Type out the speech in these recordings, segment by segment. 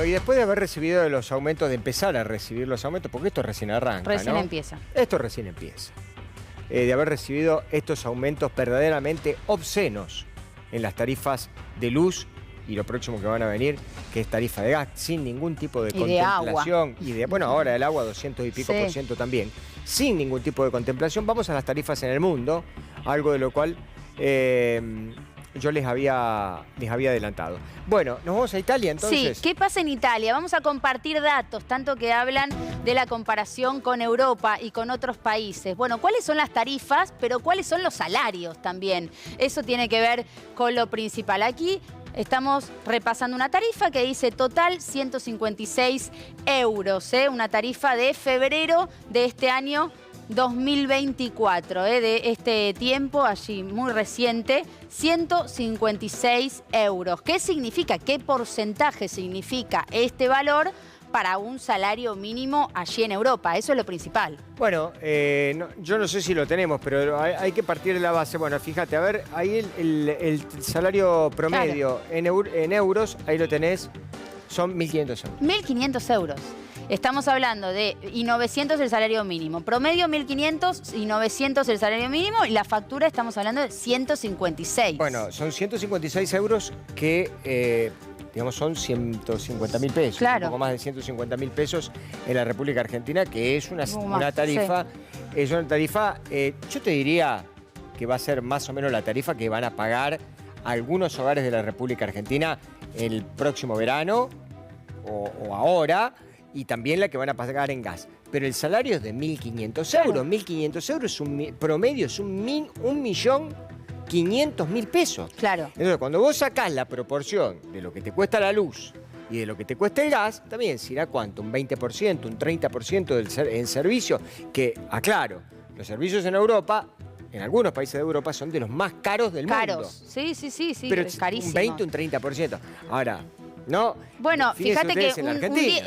Bueno, y después de haber recibido los aumentos, de empezar a recibir los aumentos, porque esto recién arranca, Recién ¿no? empieza. Esto recién empieza. De haber recibido estos aumentos verdaderamente obscenos en las tarifas de luz y lo próximo que van a venir, que es tarifa de gas, sin ningún tipo de contemplación. Y de, bueno, ahora el agua 200 y pico por ciento también, sin ningún tipo de contemplación. Vamos a las tarifas en el mundo, algo de lo cual yo les había adelantado. Bueno, nos vamos a Italia entonces. Sí, ¿qué pasa en Italia? Vamos a compartir datos, tanto que hablan de la comparación con Europa y con otros países. Bueno, ¿cuáles son las tarifas? Pero ¿cuáles son los salarios también? Eso tiene que ver con lo principal. Aquí estamos repasando una tarifa que dice total 156 euros, una tarifa de febrero de este año 2024, de este tiempo allí muy reciente, 156 euros. ¿Qué significa? ¿Qué porcentaje significa este valor para un salario mínimo allí en Europa? Eso es lo principal. Bueno, yo no sé si lo tenemos, pero hay que partir de la base. Bueno, fíjate, a ver, ahí el salario promedio en euros, ahí lo tenés, son 1.500 euros. 1.500 euros. Estamos hablando de, y 900 el salario mínimo. Promedio 1.500 y 900 el salario mínimo. Y la factura estamos hablando de 156. Bueno, son 156 euros que, digamos, son 150.000 pesos. Claro. Un poco más de 150.000 pesos en la República Argentina, que es una tarifa, es una tarifa, yo te diría que va a ser más o menos la tarifa que van a pagar algunos hogares de la República Argentina el próximo verano o ahora, y también la que van a pagar en gas. Pero el salario es de 1.500 euros. 1.500 euros es un promedio, es 1.500.000 pesos. Claro. Entonces, cuando vos sacás la proporción de lo que te cuesta la luz y de lo que te cuesta el gas, también será ¿cuánto? Un 20%, un 30% en servicio, que, aclaro, los servicios en Europa, en algunos países de Europa, son de los más caros del mundo. Caros, sí, pero es carísimo. Un 20, un 30%. Ahora, no. Bueno, fíjate que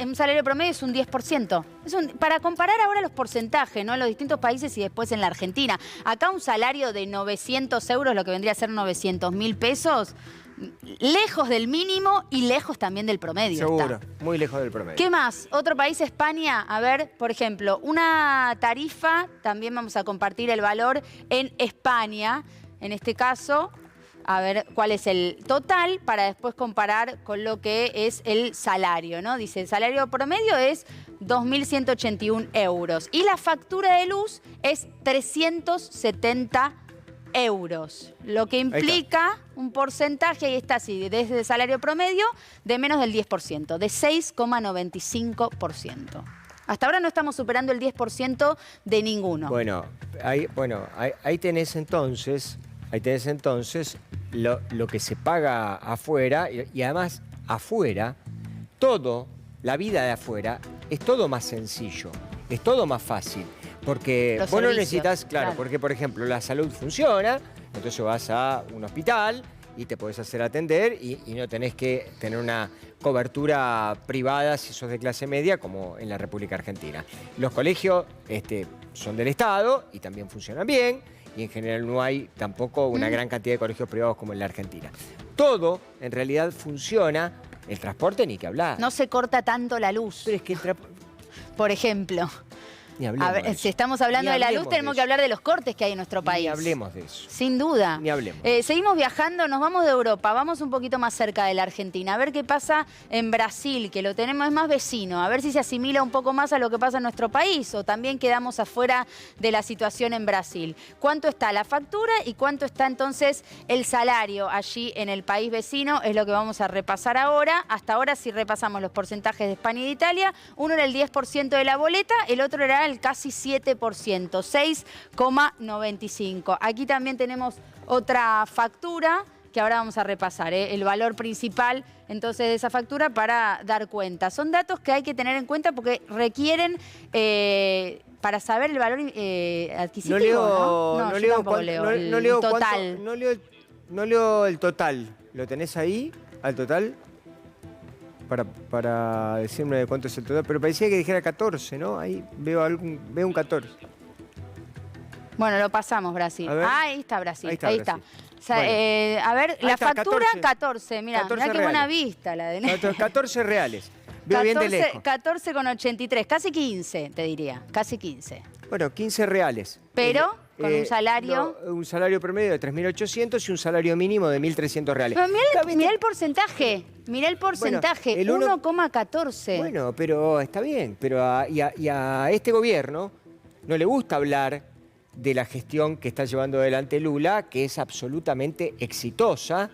un salario promedio es un 10%. Para comparar ahora los porcentajes, ¿no? En los distintos países y después en la Argentina. Acá un salario de 900 euros, lo que vendría a ser 900.000 pesos, lejos del mínimo y lejos también del promedio. Seguro, muy lejos del promedio. ¿Qué más? Otro país, España. A ver, por ejemplo, una tarifa, también vamos a compartir el valor en España, en este caso. A ver cuál es el total para después comparar con lo que es el salario, ¿no? Dice, el salario promedio es 2.181 euros y la factura de luz es 370 euros, lo que implica un porcentaje, ahí está, sí, desde el salario promedio, de menos del 10%, de 6,95%. Hasta ahora no estamos superando el 10% de ninguno. Bueno, ahí tenés entonces... lo que se paga afuera y además afuera, la vida de afuera es todo más sencillo, es todo más fácil. Porque vos no necesitas, claro, porque por ejemplo la salud funciona, entonces vas a un hospital y te podés hacer atender y no tenés que tener una cobertura privada si sos de clase media como en la República Argentina. Los colegios son del Estado y también funcionan bien. Y en general no hay tampoco una gran cantidad de colegios privados como en la Argentina. Todo, en realidad, funciona. El transporte, ni que hablar. No se corta tanto la luz. Pero es que por ejemplo. Ni hablemos de eso. Si estamos hablando de la luz, tenemos que hablar de los cortes que hay en nuestro país. Ni hablemos de eso. Sin duda. Ni hablemos. Seguimos viajando, nos vamos de Europa, vamos un poquito más cerca de la Argentina, a ver qué pasa en Brasil, que lo tenemos, es más vecino, a ver si se asimila un poco más a lo que pasa en nuestro país o también quedamos afuera de la situación en Brasil. ¿Cuánto está la factura y cuánto está entonces el salario allí en el país vecino? Es lo que vamos a repasar ahora. Hasta ahora si repasamos los porcentajes de España y de Italia, uno era el 10% de la boleta, el otro era el casi 7%, 6,95%. Aquí también tenemos otra factura que ahora vamos a repasar, el valor principal entonces de esa factura para dar cuenta. Son datos que hay que tener en cuenta porque requieren, para saber el valor adquisitivo, no leo el total. No leo el total. ¿Lo tenés ahí, al total? Para decirme de cuánto es el total, pero parecía que dijera 14, ¿no? Ahí veo un 14. Bueno, lo pasamos, Brasil. Ahí está Brasil. Ahí está. O sea, bueno, a ver, la está, factura 14. Mira, 14 qué buena vista la de 14 reales. Veo bien de lejos. 14,83, casi 15, te diría, casi 15. Bueno, 15 reales. Pero con un salario... No, un salario promedio de 3.800 y un salario mínimo de 1.300 reales. Pero mirá el porcentaje, mirá el porcentaje, el 1,14. Bueno, pero está bien, pero a este gobierno no le gusta hablar de la gestión que está llevando adelante Lula, que es absolutamente exitosa,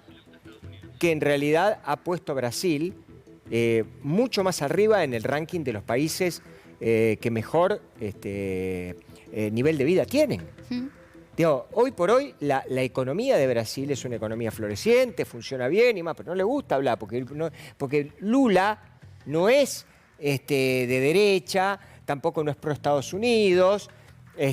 que en realidad ha puesto a Brasil mucho más arriba en el ranking de los países que mejor nivel de vida tienen. Digo, hoy por hoy la economía de Brasil es una economía floreciente, funciona bien y más, pero no le gusta hablar porque Lula no es de derecha, tampoco no es pro Estados Unidos,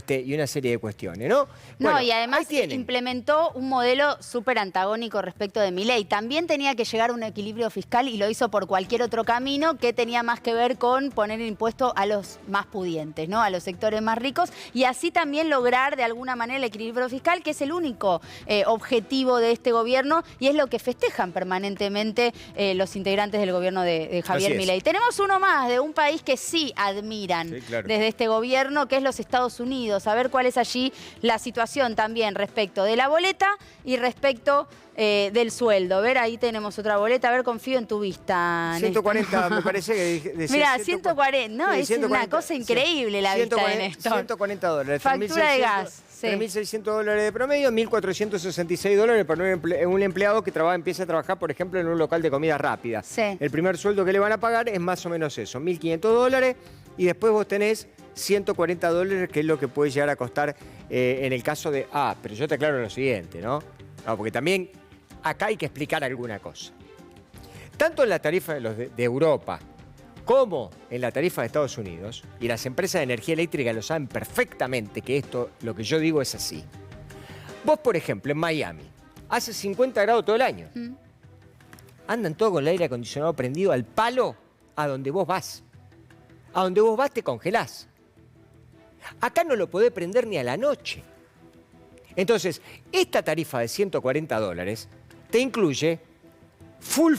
y una serie de cuestiones, ¿no? No, Bueno, y además implementó un modelo súper antagónico respecto de Milei. También tenía que llegar a un equilibrio fiscal y lo hizo por cualquier otro camino que tenía más que ver con poner impuesto a los más pudientes, ¿no? A los sectores más ricos y así también lograr de alguna manera el equilibrio fiscal, que es el único objetivo de este gobierno y es lo que festejan permanentemente los integrantes del gobierno de Javier Milei. Tenemos uno más de un país que sí admiran desde este gobierno, que es los Estados Unidos. A ver cuál es allí la situación también respecto de la boleta y respecto del sueldo. A ver, ahí tenemos otra boleta. A ver, confío en tu vista. 140, me parece que decía. Mira, 140, no, sí, es 140, una cosa increíble la vista de Néstor. $140. Factura de gas. Sí. $3.600 de promedio, $1.466 para un empleado que empieza a trabajar, por ejemplo, en un local de comida rápida. Sí. El primer sueldo que le van a pagar es más o menos eso, $1.500, y después vos tenés $140, que es lo que puede llegar a costar en el caso de... pero yo te aclaro lo siguiente, ¿no? Porque también acá hay que explicar alguna cosa. Tanto en la tarifa de Europa como en la tarifa de Estados Unidos, y las empresas de energía eléctrica lo saben perfectamente que esto, lo que yo digo es así. Vos, por ejemplo, en Miami, hace 50 grados todo el año. Andan todos con el aire acondicionado prendido al palo a donde vos vas. A donde vos vas te congelás. Acá no lo podés prender ni a la noche. Entonces, esta tarifa de $140 te incluye full.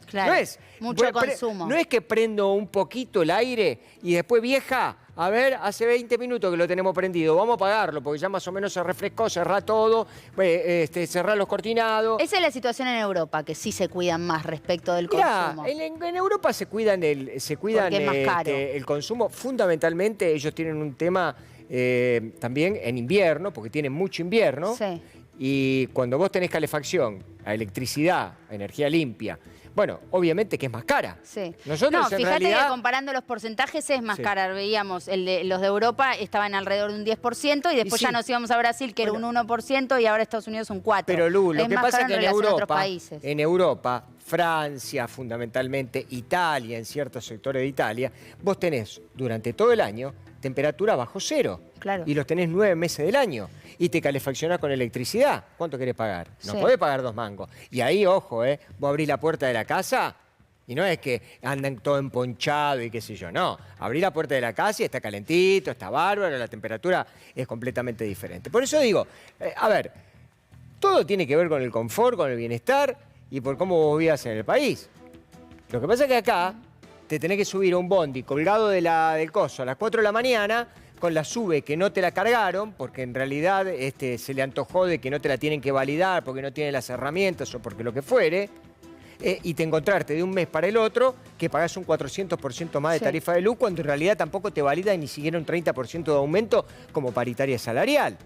Claro, No es mucho consumo. No es que prendo un poquito el aire y después, vieja, a ver, hace 20 minutos que lo tenemos prendido, vamos a apagarlo porque ya más o menos se refrescó, cerrá todo, cerrá los cortinados. Esa es la situación en Europa, que sí se cuidan más respecto del consumo. En Europa se cuidan el consumo. Fundamentalmente ellos tienen un tema también en invierno, porque tienen mucho invierno. Sí. Y cuando vos tenés calefacción, a electricidad, a energía limpia, bueno, obviamente que es más cara. Sí. Nosotros, fíjate realidad, que comparando los porcentajes es más cara. Veíamos, los de Europa estaban alrededor de un 10% y después ya nos íbamos a Brasil, que era un 1%, y ahora Estados Unidos un 4%. Pero Lu, lo que pasa es que en Europa, Francia fundamentalmente, Italia, en ciertos sectores de Italia, vos tenés durante todo el año temperatura bajo cero. Claro. Y los tenés 9 meses del año. Y te calefaccionás con electricidad. ¿Cuánto querés pagar? No podés pagar 2 mangos. Y ahí, ojo, vos abrís la puerta de la casa y no es que andan todo emponchado y qué sé yo. No, abrís la puerta de la casa y está calentito, está bárbaro, la temperatura es completamente diferente. Por eso digo, a ver, todo tiene que ver con el confort, con el bienestar y por cómo vos vivas en el país. Lo que pasa es que acá te tenés que subir a un bondi colgado del coso a las 4 de la mañana con la SUBE que no te la cargaron, porque en realidad se le antojó de que no te la tienen que validar, porque no tiene las herramientas o porque lo que fuere, y te encontrarte de un mes para el otro que pagás un 400% más de tarifa de luz, cuando en realidad tampoco te valida ni siquiera un 30% de aumento como paritaria salarial.